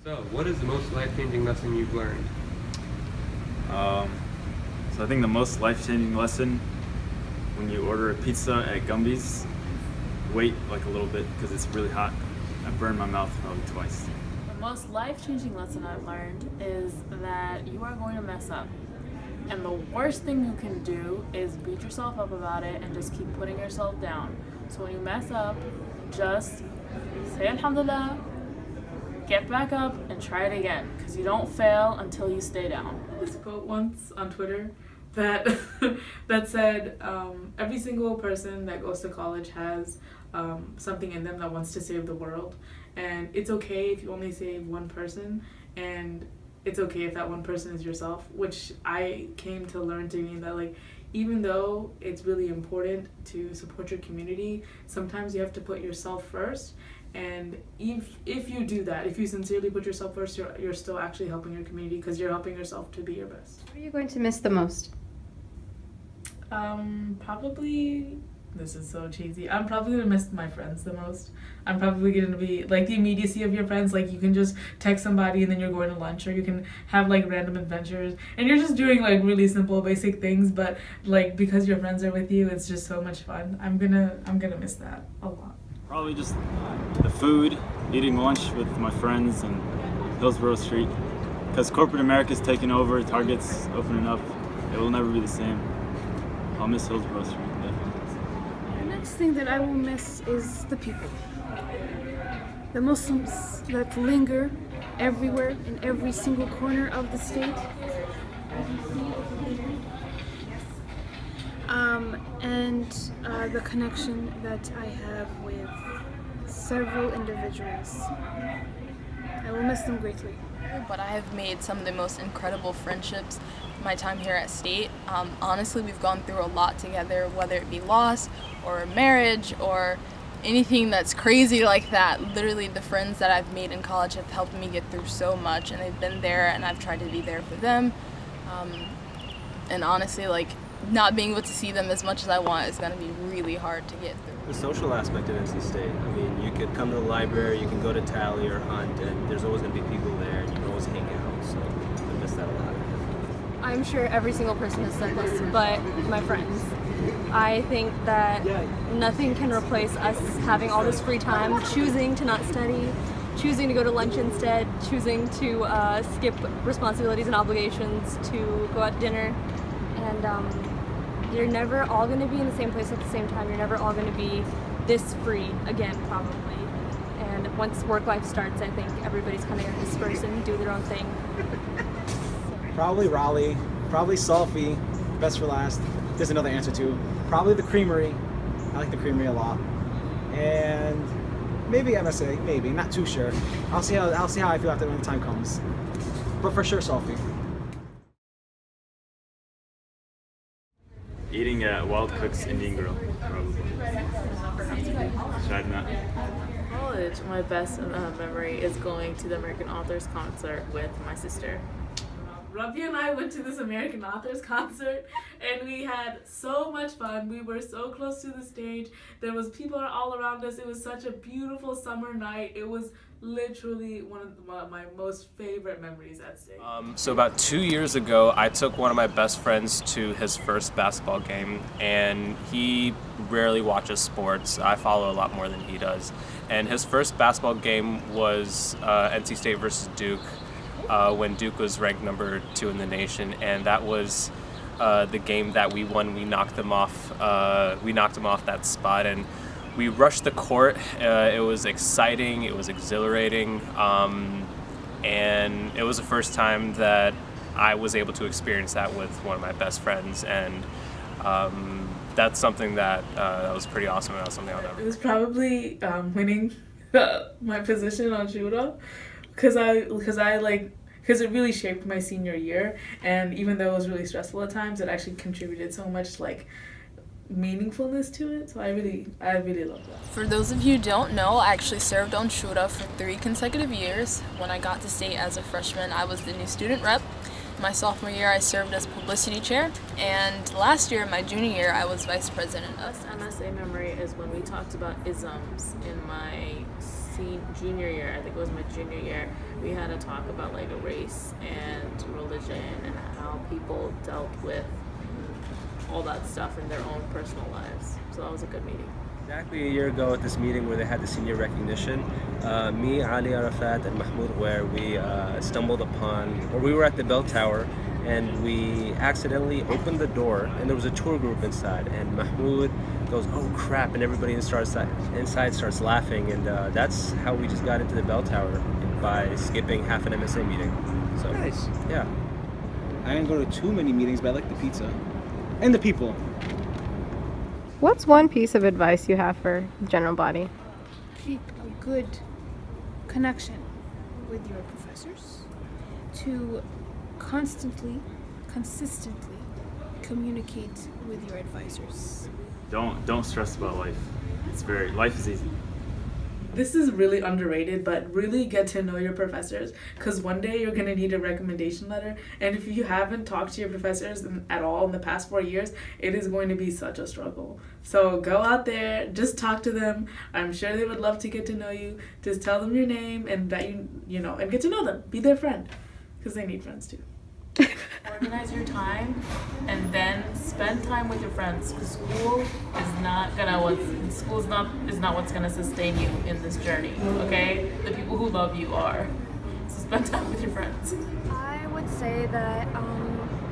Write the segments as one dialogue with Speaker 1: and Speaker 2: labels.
Speaker 1: So, what is the most life-changing lesson you've learned?
Speaker 2: So I think the most life-changing lesson, when you order a pizza at Gumby's, wait like a little bit because it's really hot. I burned my mouth probably twice.
Speaker 3: The most life-changing lesson I've learned is that you are going to mess up. And the worst thing you can do is beat yourself up about it and just keep putting yourself down. So when you mess up, just say Alhamdulillah, get back up and try it again. Because you don't fail until you stay down.
Speaker 4: This quote once on Twitter that that said, every single person that goes to college has something in them that wants to save the world. And it's okay if you only save one person, and it's okay if that one person is yourself, which I came to learn to mean that, like, even though it's really important to support your community, sometimes you have to put yourself first. And if you do that, if you sincerely put yourself first, you're still actually helping your community because you're helping yourself to be your best.
Speaker 5: What are you going to miss the most?
Speaker 4: Probably, this is so cheesy, I'm probably gonna miss my friends the most. I'm probably gonna be like the immediacy of your friends. Like, you can just text somebody and then you're going to lunch, or you can have like random adventures and you're just doing like really simple basic things, but like because your friends are with you, it's just so much fun. I'm gonna miss that a lot.
Speaker 2: Probably just the food, eating lunch with my friends and Hillsborough Street. Because corporate America's taking over, Target's opening up, it will never be the same. I'll miss Hillsborough Street, definitely.
Speaker 6: The next thing that I will miss is the people. The Muslims that linger everywhere in every single corner of the state. And the connection that I have with several individuals. I will miss them greatly.
Speaker 7: But I have made some of the most incredible friendships my time here at State. Honestly, we've gone through a lot together, whether it be loss or marriage or anything that's crazy like that. Literally, the friends that I've made in college have helped me get through so much, and they've been there, and I've tried to be there for them. And honestly, like, not being able to see them as much as I want is going to be really hard to get through.
Speaker 8: The social aspect of NC State. I mean, you could come to the library, you can go to Tally or Hunt, and there's always going to be people there, and you can always hang out. So I miss that a lot.
Speaker 9: I'm sure every single person has said this, but my friends. I think that nothing can replace us having all this free time, choosing to not study, choosing to go to lunch instead, choosing to skip responsibilities and obligations to go out to dinner. And you're never all going to be in the same place at the same time. You're never all going to be this free again, probably. And once work life starts, I think everybody's kind of going to disperse and do their own thing.
Speaker 10: Probably Raleigh, probably Sulphy, best for last. There's another answer too. Probably the Creamery. I like the Creamery a lot. And maybe MSA, maybe, not too sure. I'll see how I feel after when the time comes. But for sure Sulphy.
Speaker 2: Eating at Wild Cook's Indian Grill, probably. Tried not.
Speaker 3: College, my best memory is going to the American Authors concert with my sister.
Speaker 4: Rabia and I went to this American Authors concert, and we had so much fun. We were so close to the stage. There was people all around us. It was such a beautiful summer night. It was literally one of my most favorite memories at State.
Speaker 11: So about 2 years ago, I took one of my best friends to his first basketball game, and he rarely watches sports. I follow a lot more than he does. And his first basketball game was NC State versus Duke, when Duke was ranked number 2 in the nation, and that was the game that we won. We knocked them off. We knocked them off that spot, and we rushed the court. It was exciting. It was exhilarating, and it was the first time that I was able to experience that with one of my best friends, and that's something that was pretty awesome. And that was something I'll never.
Speaker 4: It was probably winning my position on judo, because it really shaped my senior year, and even though it was really stressful at times, it actually contributed so much meaningfulness to it. So I really love that.
Speaker 7: For those of you who don't know, I actually served on Shura for 3 consecutive years. When I got to State as a freshman, I was the new student rep. My sophomore year, I served as publicity chair, and last year, my junior year, I was vice president.
Speaker 3: Best MSA memory is when we talked about isms in my junior year, I think it was my junior year, we had a talk about like race and religion and how people dealt with all that stuff in their own personal lives. So that was a good meeting.
Speaker 8: Exactly a year ago at this meeting where they had the senior recognition, me, Ali Arafat, and Mahmoud Ware, we stumbled upon, or we were at the bell tower, and we accidentally opened the door, and there was a tour group inside, and Mahmoud goes, "Oh crap," and everybody inside starts laughing, and that's how we just got into the bell tower, by skipping half an MSA meeting. So
Speaker 10: Nice.
Speaker 8: yeah.
Speaker 10: I didn't go to too many meetings, but I like the pizza. And the people.
Speaker 5: What's one piece of advice you have for the general body?
Speaker 6: Keep a good connection with your professors, to consistently communicate with your advisors.
Speaker 2: Don't stress about life. Life is easy.
Speaker 4: This is really underrated, but really get to know your professors, because one day you're going to need a recommendation letter, and if you haven't talked to your professors at all in the past 4 years, it is going to be such a struggle. So go out there, just talk to them. I'm sure they would love to get to know you. Just tell them your name and that you know, and get to know them. Be their friend, because they need friends too.
Speaker 3: Organize your time and then spend time with your friends, because school is not what's gonna sustain you in this journey. Okay, the people who love you are. So spend time with your friends.
Speaker 9: I would say that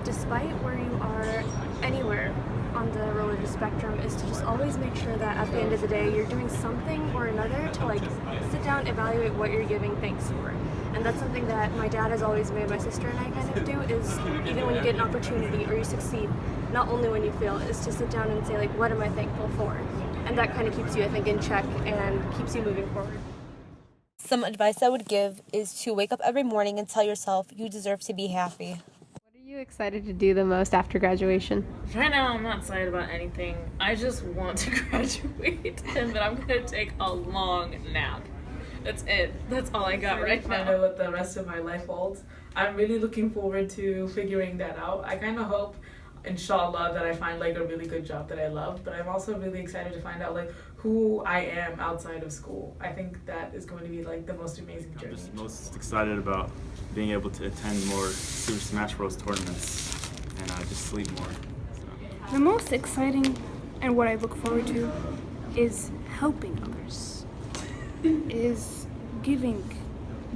Speaker 9: despite where you are anywhere on the religious spectrum, is to just always make sure that at the end of the day you're doing something or another to like sit down, evaluate what you're giving thanks for. And that's something that my dad has always made my sister and I kind of do, is even when you get an opportunity or you succeed, not only when you fail, is to sit down and say like, what am I thankful for? And that kind of keeps you, I think, in check and keeps you moving forward.
Speaker 12: Some advice I would give is to wake up every morning and tell yourself you deserve to be happy.
Speaker 5: What are you excited to do the most after graduation?
Speaker 3: Right now, I'm not excited about anything. I just want to graduate, and then I'm gonna take a long nap. That's it. That's all I got right now.
Speaker 4: I know what the rest of my life holds. I'm really looking forward to figuring that out. I kind of hope, insha'Allah, that I find like a really good job that I love, but I'm also really excited to find out like who I am outside of school. I think that is going to be like the most amazing journey.
Speaker 2: I'm just most excited about being able to attend more Super Smash Bros. Tournaments and just sleep more. So.
Speaker 6: The most exciting and what I look forward to is helping others, is giving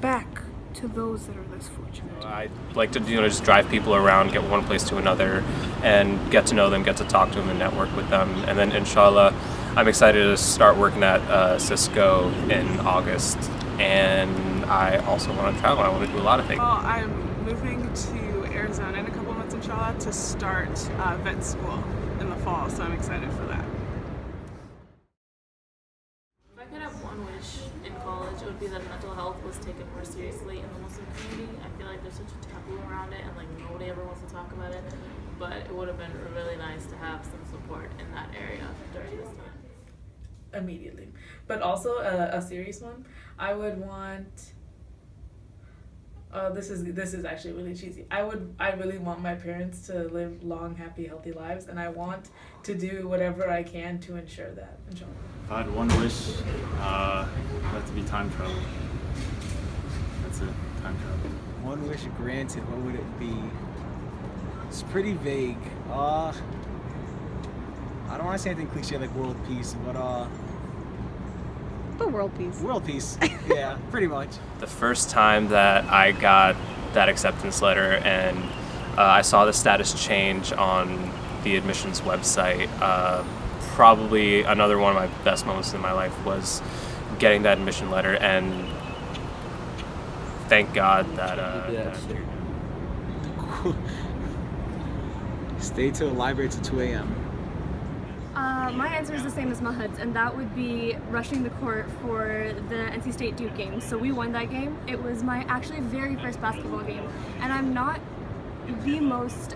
Speaker 6: back to those that are less fortunate.
Speaker 11: I like to just drive people around, get one place to another, and get to know them, get to talk to them, and network with them. And then, inshallah, I'm excited to start working at Cisco in August. And I also want to travel. I want to do a lot of things.
Speaker 13: Well, I'm moving to Arizona in a couple months, inshallah, to start vet school in the fall. So I'm excited for that.
Speaker 3: If I could have one wish in college, it would be that mental health was taken more seriously in the Muslim community. I feel like there's such a taboo around it, and like nobody ever wants to talk about it. But it would have been really nice to have some support in that area during this time.
Speaker 4: Immediately. But also a serious one, I would want this is actually really cheesy. I really want my parents to live long, happy, healthy lives, and I want to do whatever I can to ensure that. Inshallah.
Speaker 2: If I had one wish, I'd like to be time travel. That's it, time travel.
Speaker 10: One wish granted, what would it be? It's pretty vague. I don't want to say anything cliche like world peace, but
Speaker 5: The world peace.
Speaker 10: world peace. Yeah, pretty much.
Speaker 11: The first time that I got that acceptance letter and I saw the status change on the admissions website, probably another one of my best moments in my life was getting that admission letter, and thank God that
Speaker 10: Stay till the library till 2 a.m.
Speaker 9: My answer is the same as Mahad's, and that would be rushing the court for the NC State Duke game. So we won that game. It was my actually very first basketball game, and I'm not the most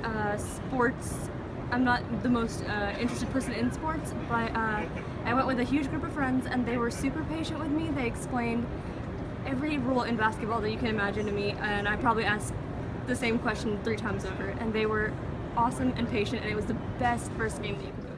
Speaker 9: interested person in sports, but I went with a huge group of friends, and they were super patient with me. They explained every rule in basketball that you can imagine to me, and I probably asked the same question 3 times over, and they were awesome and patient, and it was the best first game that you could go to.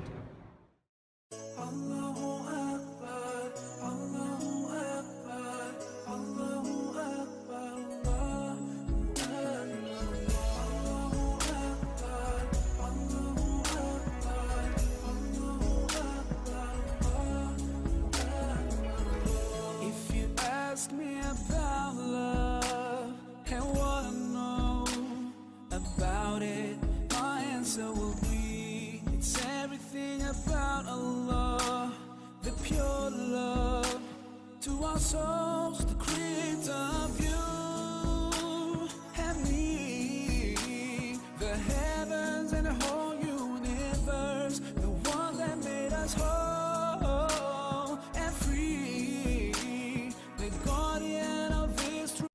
Speaker 14: our souls, the creator of you and me, the heavens and the whole universe, the one that made us whole and free, the guardian of his truth.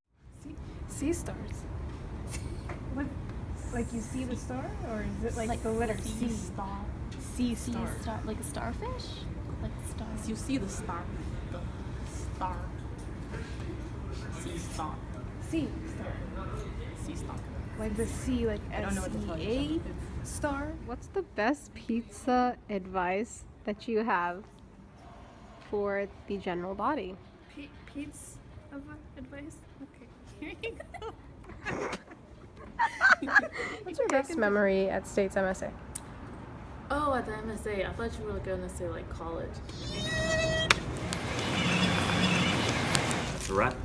Speaker 6: Sea stars. What? Like you see the star, or is it like the letter C?
Speaker 9: Star.
Speaker 6: Sea star.
Speaker 9: Star. Like a starfish? Like a star.
Speaker 3: You see the star. The star. Sea star.
Speaker 6: Sea star.
Speaker 3: Sea star.
Speaker 6: Like the sea, like
Speaker 3: I don't know what to tell
Speaker 6: S-E-A
Speaker 3: you.
Speaker 6: star.
Speaker 5: What's the best pizza advice that you have for the general body?
Speaker 6: Pizza advice? Okay. Here you go.
Speaker 5: What's your best memory at State's MSA?
Speaker 3: Oh, at the MSA. I thought you were going to say like college.
Speaker 15: That's a wrap.